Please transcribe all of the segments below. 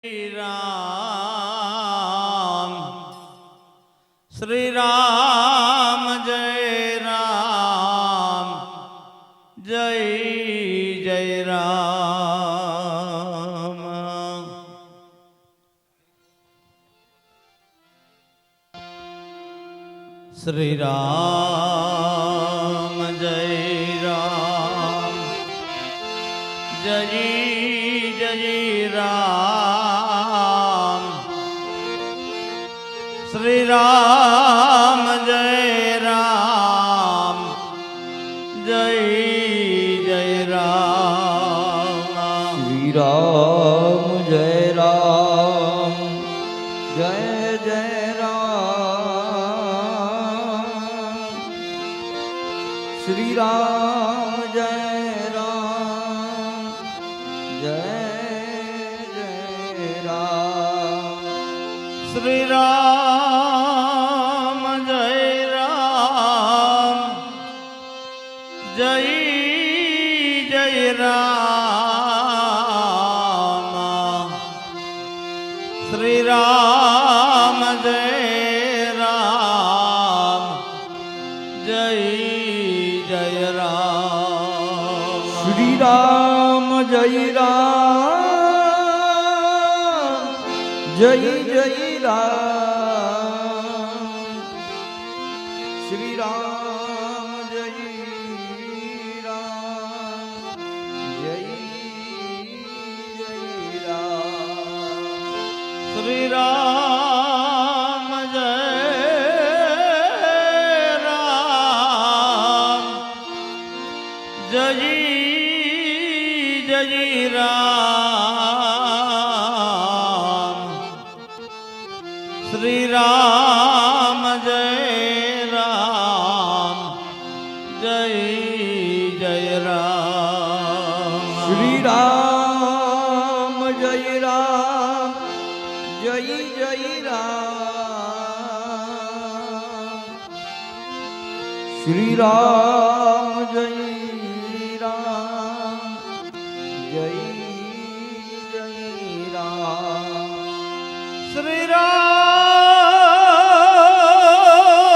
राम श्री राम जय राम जय जय राम। श्री राम जय राम जय जय राम। श्री राम जय राम जय जय राम। श्री राम जय राम जय जय राम। श्री राम जय राम जय जय राम। श्री राम जय राम जय जय राम। श्री राम जय राम जय जय राम। श्री राम जय राम जय जय राम। श्री राम जय राम जय जय राम। श्री राम जय जय राम। श्री राम जय राम जय जय राम। श्री राम जय राम जय जय राम। श्री राम जय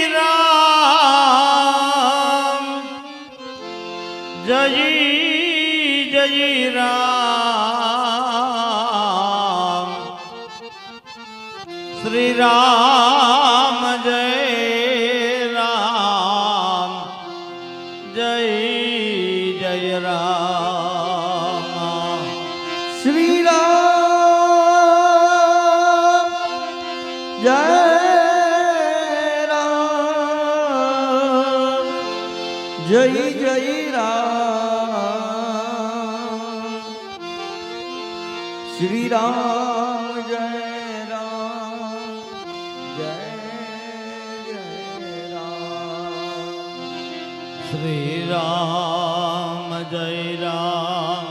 राम जय जय राम। श्री राम जय राम जय जय राम। श्री राम जय राम जय जय राम। श्री राम जय राम जय जय राम। श्री राम जय राम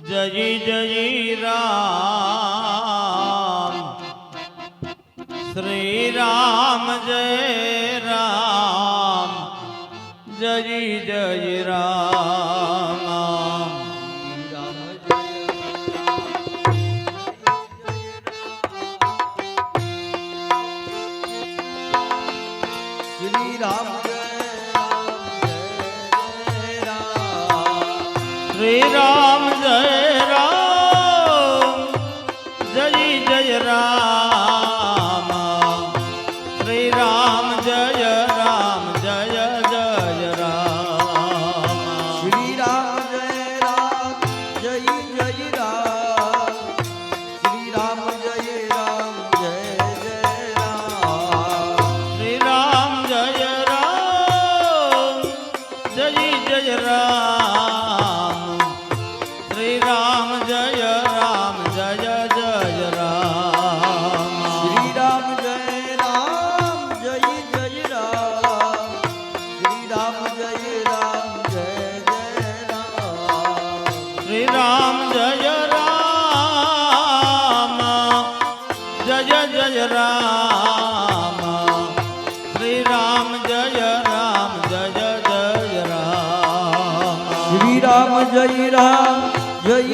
जय जय राम। श्री राम जय राम जय जय राम। श्री राम जय राम जय जय राम। श्री राम श्री राम जय राम जय जय राम। श्री राम जय राम जय जय राम। श्री राम जय राम जय जय राम। श्री राम जय राम जय जय राम। श्री राम जय राम जय जय राम। श्री राम जय राम जय जय राम। श्री राम जय राम जय जय राम। श्री राम जय राम जय जय राम। श्री राम जय राम जय जय राम। श्री राम जय राम जय जय राम। श्री राम जय राम जय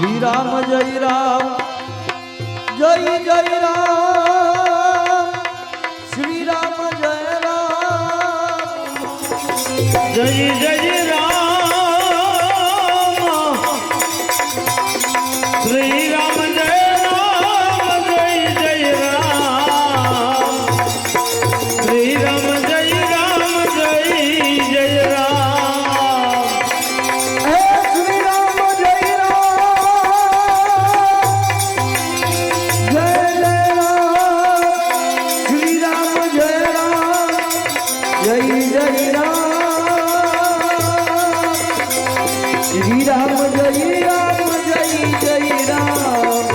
શ્રી રામ જય રામ જય જય રામ શ્રી રામ જય રામ જય જય રામ શ્રી રામ જય રામ જય જય રામ શ્રી રામ જય રામ જય જય રામ હે શ્રી રામ જય રામ જય જય રામ શ્રી રામ જય રામ જય જય રામ શ્રી રામ જય રામ જય જય રામ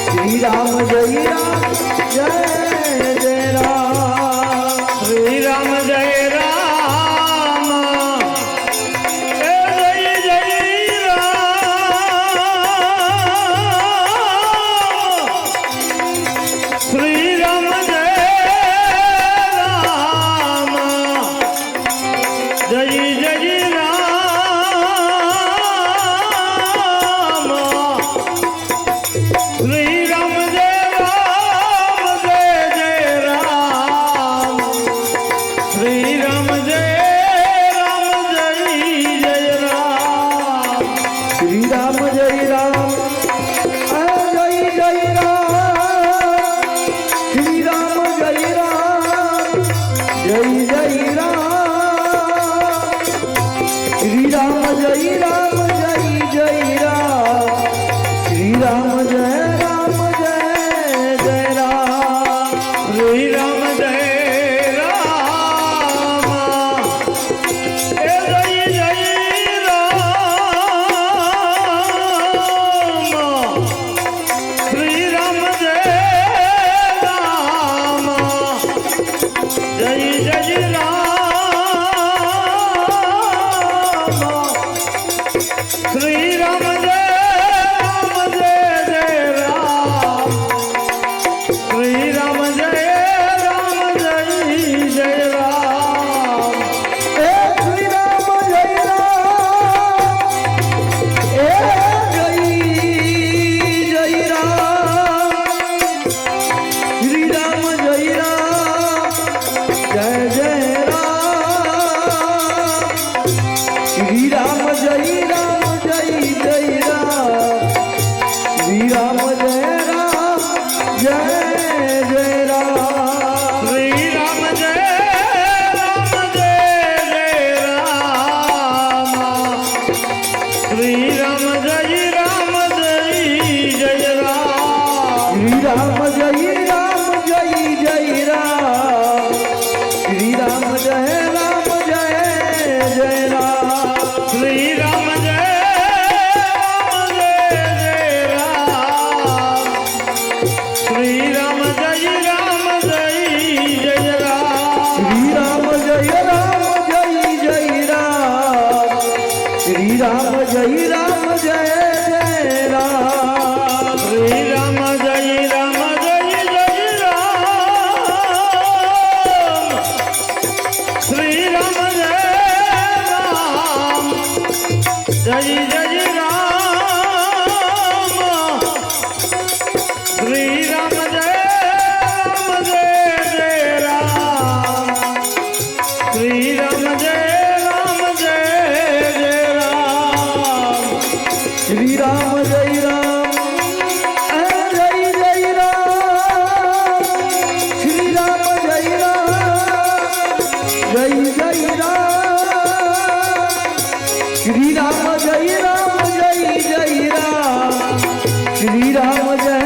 શ્રી રામ જય રામ જય જય રામ શ્રી રામ જય રામ એ જય જય રામ શ્રી રામ જય રામ જય જય રામ શ્રી રામ જય રામ જય જય રામ શ્રી રામ જય રામ જય જય રામ શ્રી રામ જય રામ જય જય રામ શ્રી રામ જય રામ જય જય રામ શ્રી રામ જય રામ જય જય રામ શ્રી રામ જય રામ જય જય રામ શ્રી રામ જય રામ એ જય જય રામ શ્રી રામ જય રામ જય જય રામ શ્રી રામ જય રામ જય જય રામ શ્રી રામ જય રામ જય જય રામ હે શ્રી રામ જય રામ હે જય જય રામ શ્રી રામ જય રામ જય જય રામ શ્રી રામ જય રામ જય જય રામ શ્રી રામ જય રામ જય જય રામ શ્રી રામ જય રામ જય જય રામ શ્રી રામ જય રામ જય જય રામ શ્રી રામ જય રામ જય જય રામ શ્રી રામ જય રામ જય જય રામ શ્રી રામ જય રામ જય જય રામ શ્રી રામ જય રામ જય જય રામ શ્રી રામ જય રામ જય જય રામ શ્રી રામ જય રામ જય જય રામ શ્રી રામ જય રામ જય જય રામ શ્રી રામ જય રામ જય જય રામ શ્રી રામ જય રામ જય જય રામ શ્રી રામ જય રામ જય જય રામ શ્રી રામ જય રામ જય જય રામ શ્રી રામ જય રામ જય જય રામ શ્રી રામ જય રામ જય જય રામ શ્રી રામ જય